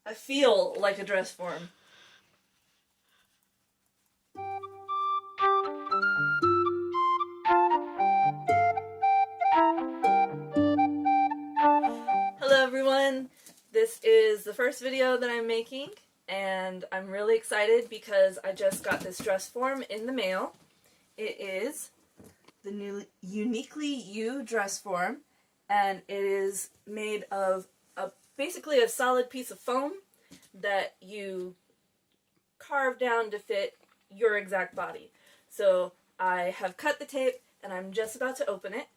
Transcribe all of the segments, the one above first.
I feel like a dress form. Hello everyone, this is the first video that I'm making and I'm really excited because I just got this dress form in the mail. It is the new Uniquely You dress form and it is made of basically a solid piece of foam that you carve down to fit your exact body. So I have cut the tape and I'm just about to open it.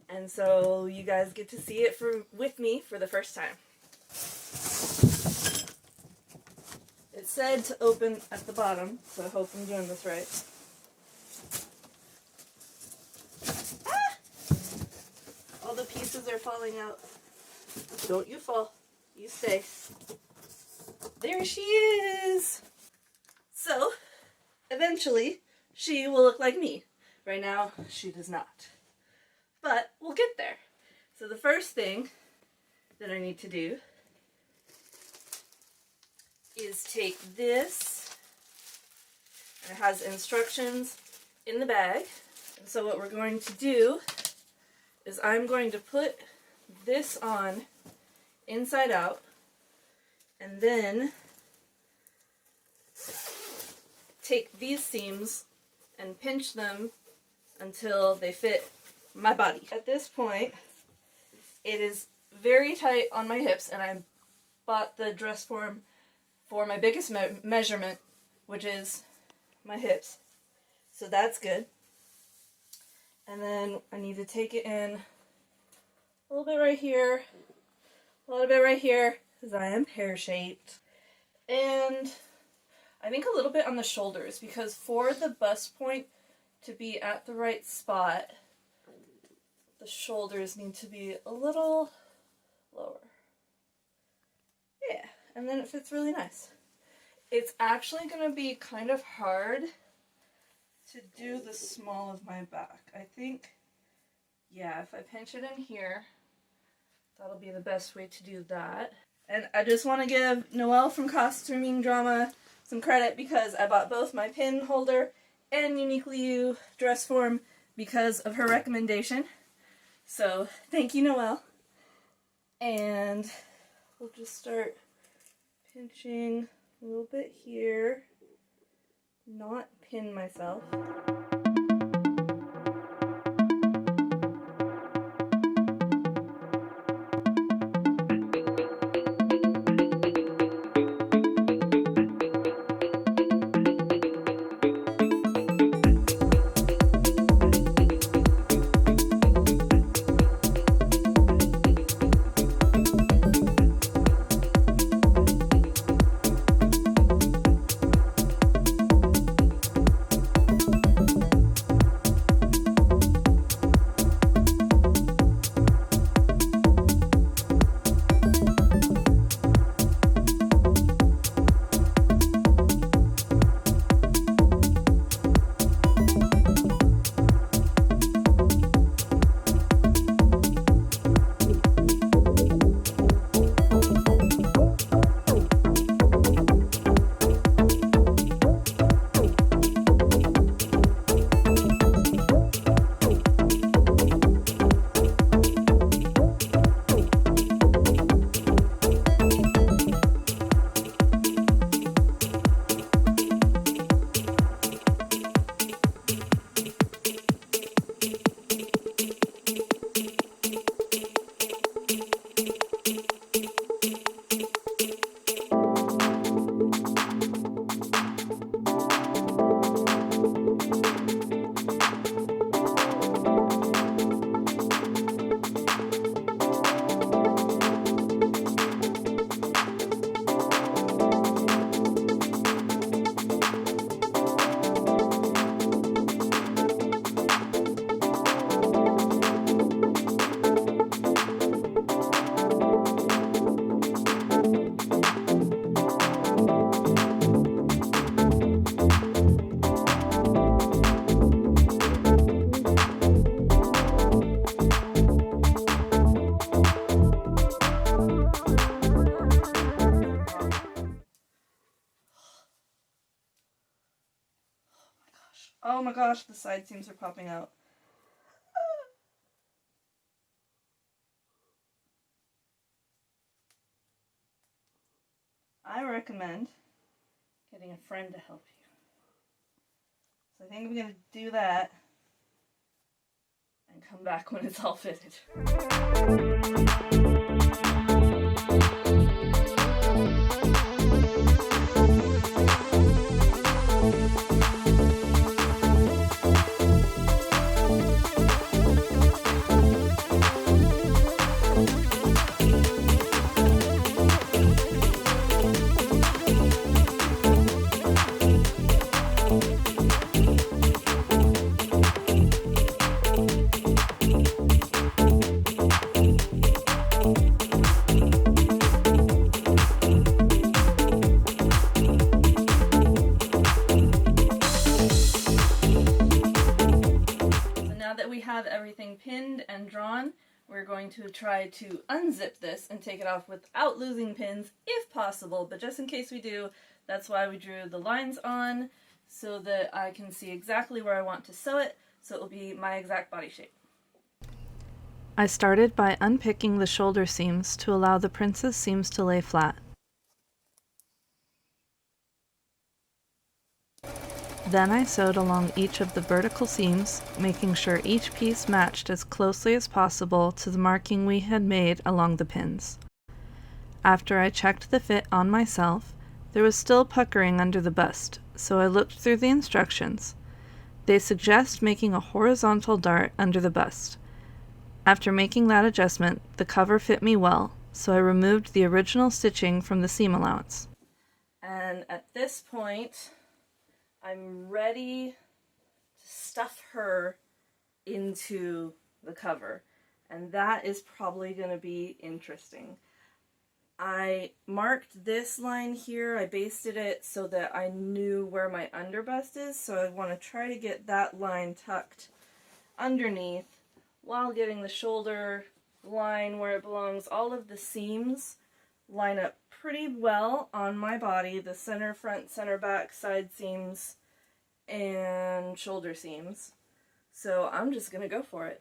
And so you guys get to see it with me for the first time. It said to open at the bottom, so I hope I'm doing this right. Ah! All the pieces are falling out. Don't you fall. You stay. There she is! So, eventually, she will look like me. Right now, she does not. But we'll get there. So the first thing that I need to do is take this, and it has instructions in the bag. And so what we're going to do is I'm going to put this on inside out, and then take these seams and pinch them until they fit my body. At this point, it is very tight on my hips, and I bought the dress form for my biggest measurement, which is my hips. So that's good. And then I need to take it in a little bit right here, a little bit right here, because I am pear-shaped. And I think a little bit on the shoulders, because for the bust point to be at the right spot, the shoulders need to be a little lower. Yeah, and then it fits really nice. It's actually going to be kind of hard to do the small of my back. I think, yeah, if I pinch it in here, that'll be the best way to do that. And I just want to give Noelle from Costuming Drama some credit because I bought both my pin holder and Uniquely You dress form because of her recommendation. So thank you, Noelle. And we'll just start pinching a little bit here, not pin myself. Oh my gosh, the side seams are popping out. I recommend getting a friend to help you. So I think I'm going to do that and come back when it's all fitted. We have everything pinned and drawn, we're going to try to unzip this and take it off without losing pins if possible, but just in case we do, that's why we drew the lines on, so that I can see exactly where I want to sew it, so it will be my exact body shape. I started by unpicking the shoulder seams to allow the princess seams to lay flat. Then I sewed along each of the vertical seams, making sure each piece matched as closely as possible to the marking we had made along the pins. After I checked the fit on myself, there was still puckering under the bust, so I looked through the instructions. They suggest making a horizontal dart under the bust. After making that adjustment, the cover fit me well, so I removed the original stitching from the seam allowance. And at this point, I'm ready to stuff her into the cover, and that is probably going to be interesting. I marked this line here, I basted it so that I knew where my underbust is, so I want to try to get that line tucked underneath while getting the shoulder line where it belongs. All of the seams line up pretty well on my body, the center front, center back, side seams, and shoulder seams. So I'm just gonna go for it.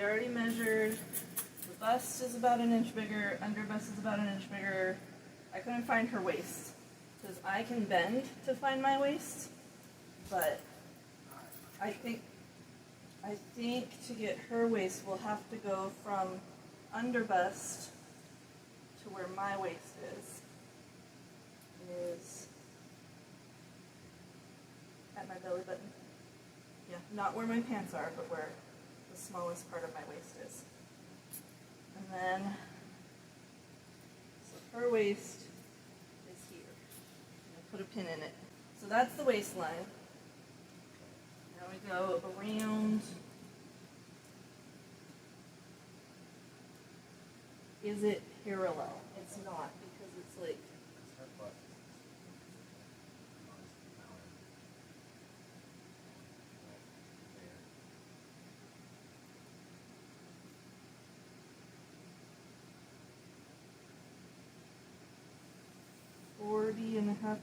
already measured. The bust is about an inch bigger, under bust is about an inch bigger. I couldn't find her waist, because I can bend to find my waist, but I think to get her waist, we'll have to go from under bust to where my waist is. It is at my belly button. Yeah, not where my pants are, but where the smallest part of my waist is. And then, so her waist is here. I'm gonna put a pin in it. So that's the waistline. Now we go around. Is it parallel? It's not, because it's like,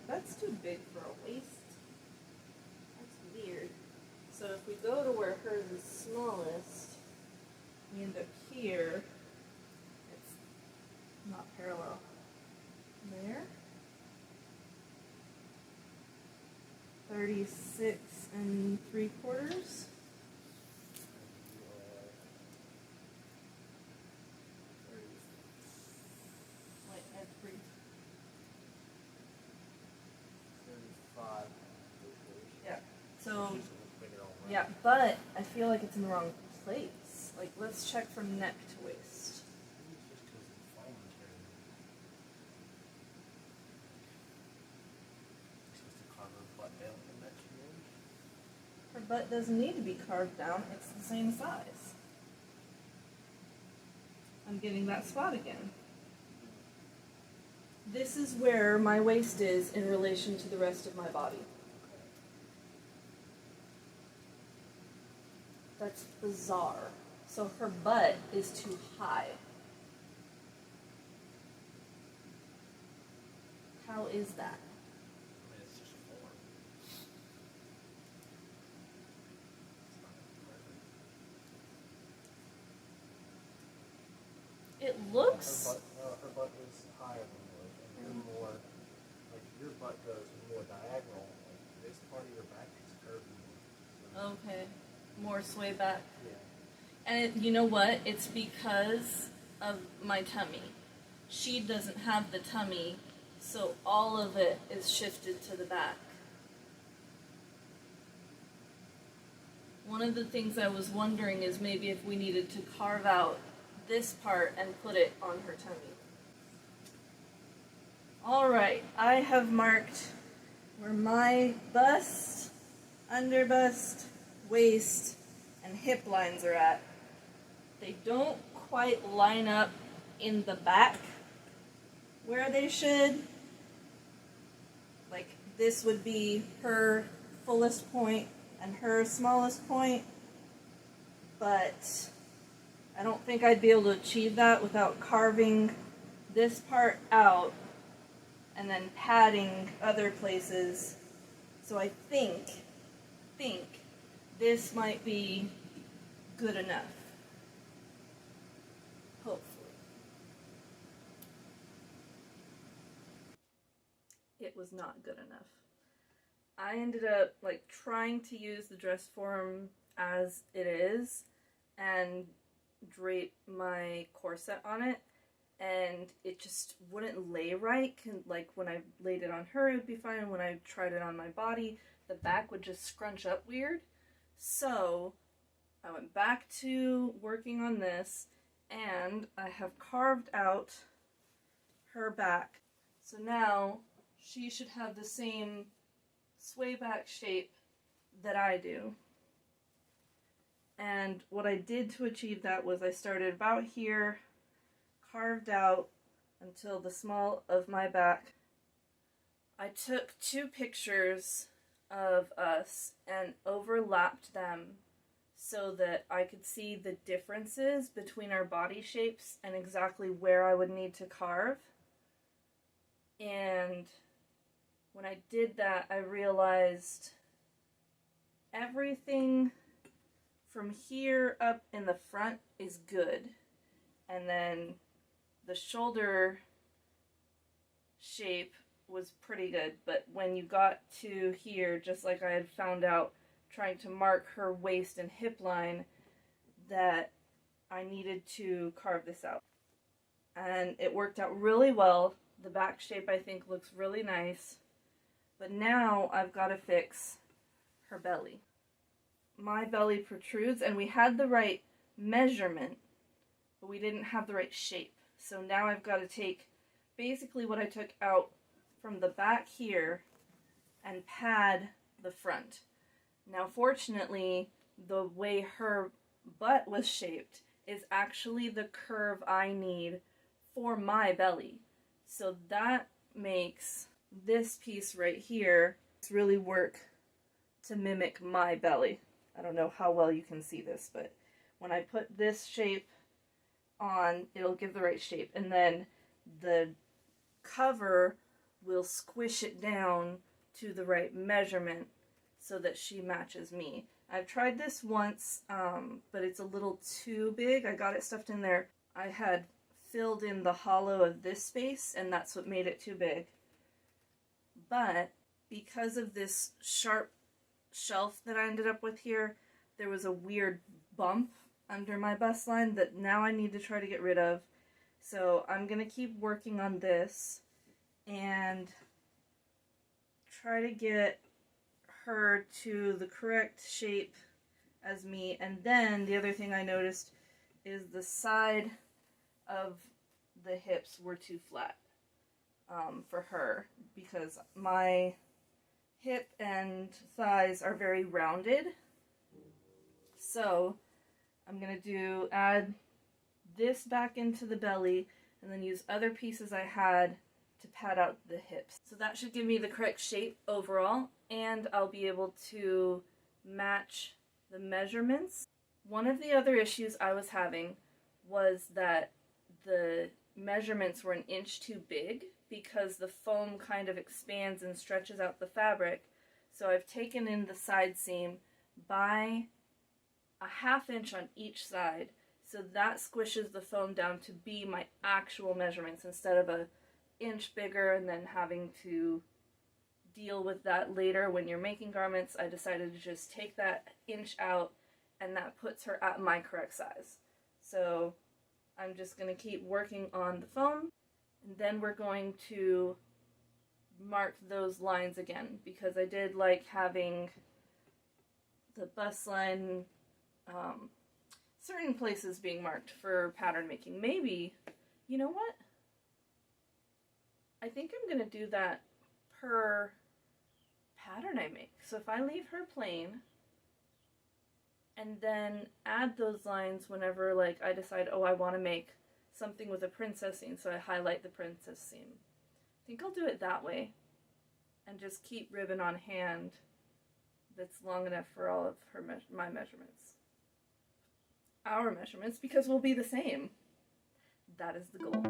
that's too big for a waist. That's weird. So if we go to where hers is smallest, we end up here. It's not parallel. There. 36 3/4. Wait, I have 3. 35. Yeah. So, yeah, but I feel like it's in the wrong place. Like, let's check from neck to waist. Her butt doesn't need to be carved down. It's the same size. I'm getting that spot again. This is where my waist is in relation to the rest of my body. That's bizarre. So her butt is too high. How is that? It's just a form. It looks... Her butt is higher than yours, and you're more, like your butt goes more diagonal. Like this part of your back is curvy. So. Okay, more sway back. Yeah. And you know what? It's because of my tummy. She doesn't have the tummy, so all of it is shifted to the back. One of the things I was wondering is maybe if we needed to carve out this part and put it on her tummy. Alright, I have marked where my bust, under bust, waist, and hip lines are at. They don't quite line up in the back where they should. Like, this would be her fullest point and her smallest point, but I don't think I'd be able to achieve that without carving this part out and then padding other places. So I think this might be good enough. Hopefully. It was not good enough. I ended up like trying to use the dress form as it is and drape my corset on it, and it just wouldn't lay right. Like when I laid it on her, it would be fine. When I tried it on my body, the back would just scrunch up weird. So I went back to working on this, and I have carved out her back. So now she should have the same sway back shape that I do. And what I did to achieve that was I started about here, carved out until the small of my back. I took 2 pictures of us and overlapped them so that I could see the differences between our body shapes and exactly where I would need to carve. And when I did that, I realized everything from here up in the front is good. And then the shoulder shape was pretty good, but when you got to here, just like I had found out trying to mark her waist and hip line, that I needed to carve this out. And it worked out really well. The back shape I think looks really nice, but now I've got to fix her belly. My belly protrudes, and we had the right measurement, but we didn't have the right shape. So now I've got to take basically what I took out from the back here and pad the front. Now fortunately, the way her butt was shaped is actually the curve I need for my belly. So that makes this piece right here really work to mimic my belly. I don't know how well you can see this, but when I put this shape on, it'll give the right shape, and then the cover will squish it down to the right measurement so that she matches me. I've tried this once, but it's a little too big. I got it stuffed in there. I had filled in the hollow of this space, and that's what made it too big. But because of this sharp shelf that I ended up with here, there was a weird bump under my bust line that now I need to try to get rid of. So I'm going to keep working on this and try to get her to the correct shape as me. And then the other thing I noticed is the side of the hips were too flat for her, because my hip and thighs are very rounded. So I'm going to add this back into the belly and then use other pieces I had to pad out the hips. So that should give me the correct shape overall, and I'll be able to match the measurements. One of the other issues I was having was that the measurements were an inch too big because the foam kind of expands and stretches out the fabric. So I've taken in the side seam by a 1/2 inch on each side, so that squishes the foam down to be my actual measurements instead of a inch bigger and then having to deal with that later when you're making garments. I decided to just take that inch out, and that puts her at my correct size. So I'm just going to keep working on the foam, and then we're going to mark those lines again, because I did like having the bust line, certain places being marked for pattern making. Maybe, you know what? I think I'm going to do that per pattern I make. So if I leave her plain and then add those lines whenever, like, I decide, oh, I want to make something with a princess seam, so I highlight the princess seam. I think I'll do it that way and just keep ribbon on hand that's long enough for all of her my measurements. Our measurements, because we'll be the same. That is the goal.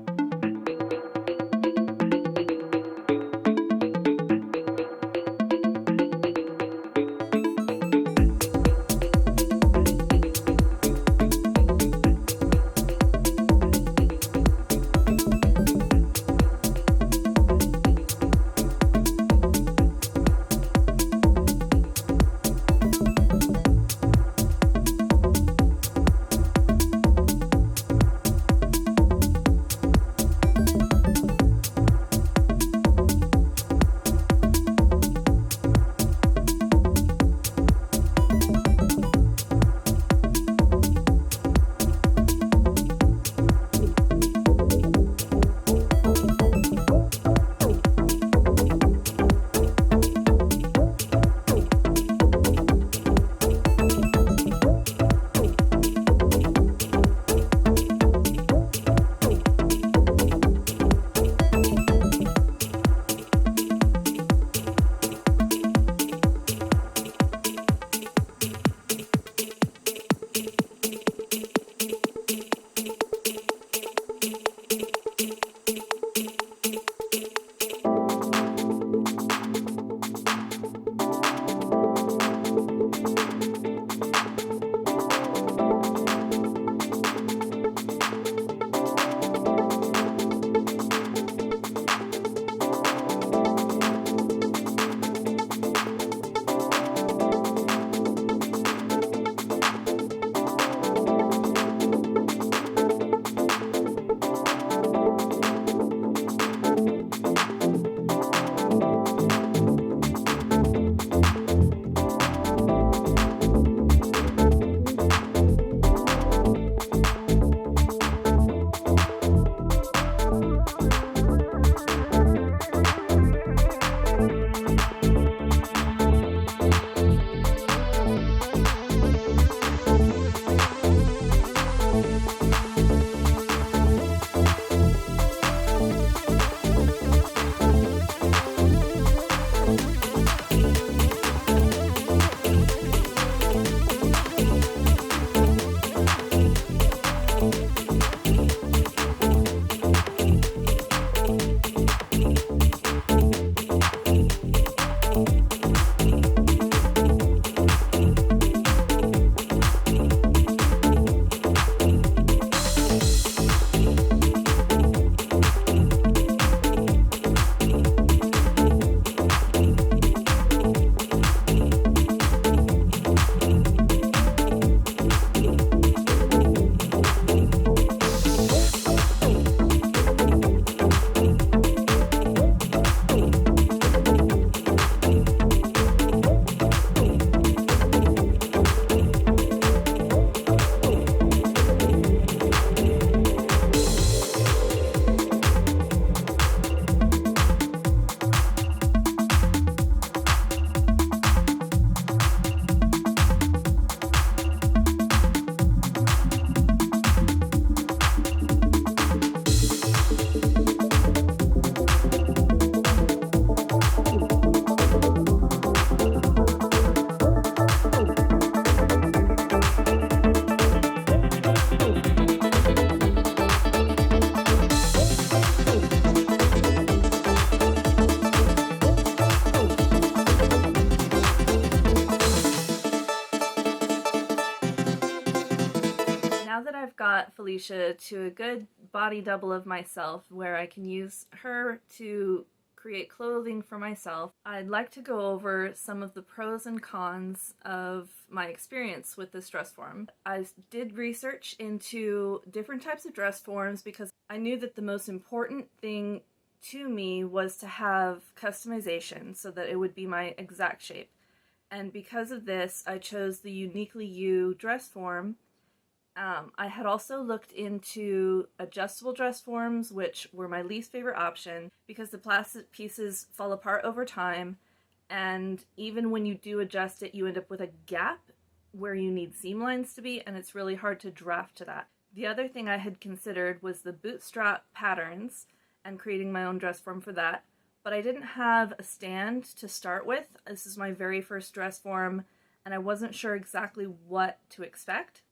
Felicia to a good body double of myself where I can use her to create clothing for myself, I'd like to go over some of the pros and cons of my experience with this dress form. I did research into different types of dress forms because I knew that the most important thing to me was to have customization so that it would be my exact shape. And because of this, I chose the Uniquely You dress form. I had also looked into adjustable dress forms, which were my least favorite option because the plastic pieces fall apart over time, and even when you do adjust it, you end up with a gap where you need seam lines to be, and it's really hard to draft to that. The other thing I had considered was the bootstrap patterns and creating my own dress form for that, but I didn't have a stand to start with. This is my very first dress form, and I wasn't sure exactly what to expect.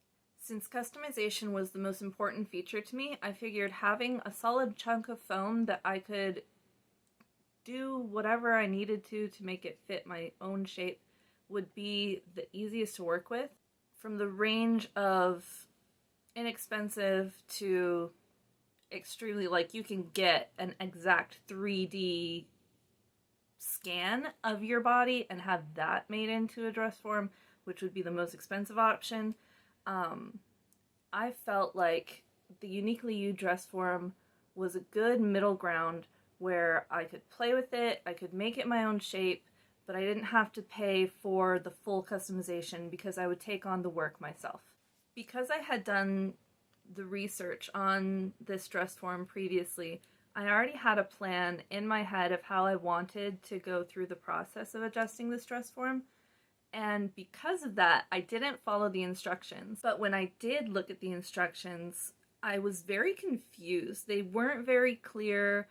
Since customization was the most important feature to me, I figured having a solid chunk of foam that I could do whatever I needed to make it fit my own shape would be the easiest to work with. From the range of inexpensive to extremely, like, you can get an exact 3D scan of your body and have that made into a dress form, which would be the most expensive option. I felt like the Uniquely You dress form was a good middle ground where I could play with it, I could make it my own shape, but I didn't have to pay for the full customization because I would take on the work myself. Because I had done the research on this dress form previously, I already had a plan in my head of how I wanted to go through the process of adjusting this dress form. And because of that, I didn't follow the instructions. But when I did look at the instructions, I was very confused. They weren't very clear.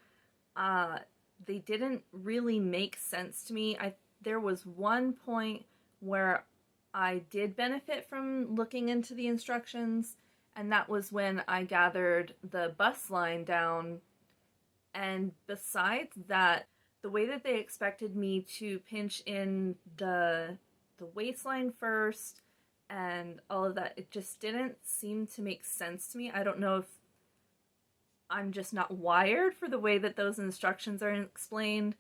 They didn't really make sense to me. There was one point where I did benefit from looking into the instructions, and that was when I gathered the bust line down. And besides that, the way that they expected me to pinch in the waistline first and all of that, it just didn't seem to make sense to me. I don't know if I'm just not wired for the way that those instructions are explained,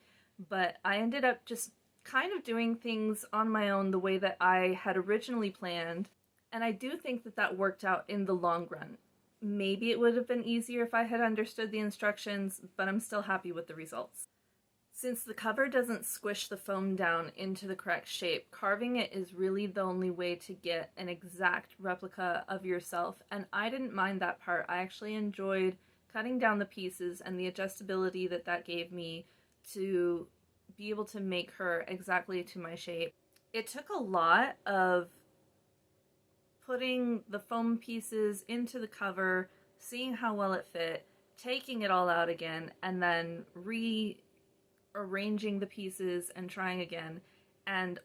but I ended up just kind of doing things on my own the way that I had originally planned, and I do think that that worked out in the long run. Maybe it would have been easier if I had understood the instructions, but I'm still happy with the results. Since the cover doesn't squish the foam down into the correct shape, carving it is really the only way to get an exact replica of yourself, and I didn't mind that part. I actually enjoyed cutting down the pieces and the adjustability that that gave me to be able to make her exactly to my shape. It took a lot of putting the foam pieces into the cover, seeing how well it fit, taking it all out again, and then rearranging the pieces and trying again. And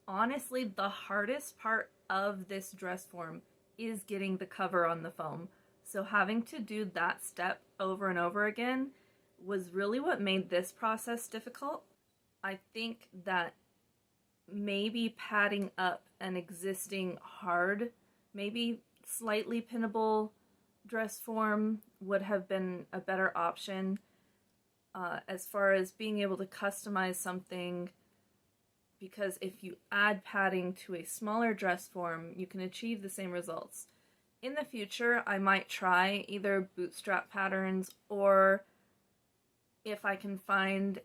honestly, the hardest part of this dress form is getting the cover on the foam. So having to do that step over and over again was really what made this process difficult. I think that maybe padding up an existing hard, maybe slightly pinnable dress form would have been a better option as far as being able to customize something, because if you add padding to a smaller dress form, you can achieve the same results. In the future, I might try either bootstrap patterns, or if I can find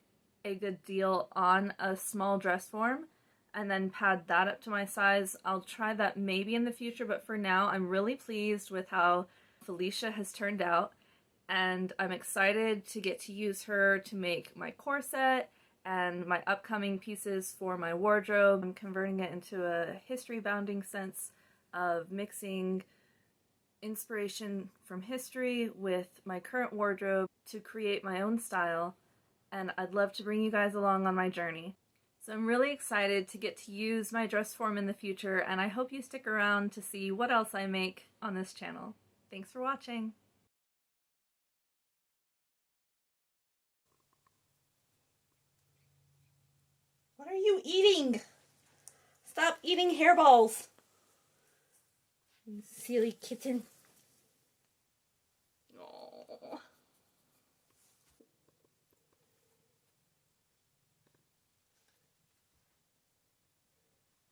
a good deal on a small dress form and then pad that up to my size, I'll try that maybe in the future, but for now I'm really pleased with how Felicia has turned out, and I'm excited to get to use her to make my corset and my upcoming pieces for my wardrobe. I'm converting it into a history bounding sense of mixing inspiration from history with my current wardrobe to create my own style, and I'd love to bring you guys along on my journey. So I'm really excited to get to use my dress form in the future, and I hope you stick around to see what else I make on this channel. Thanks for watching! What are you eating? Stop eating hairballs. You silly kitten.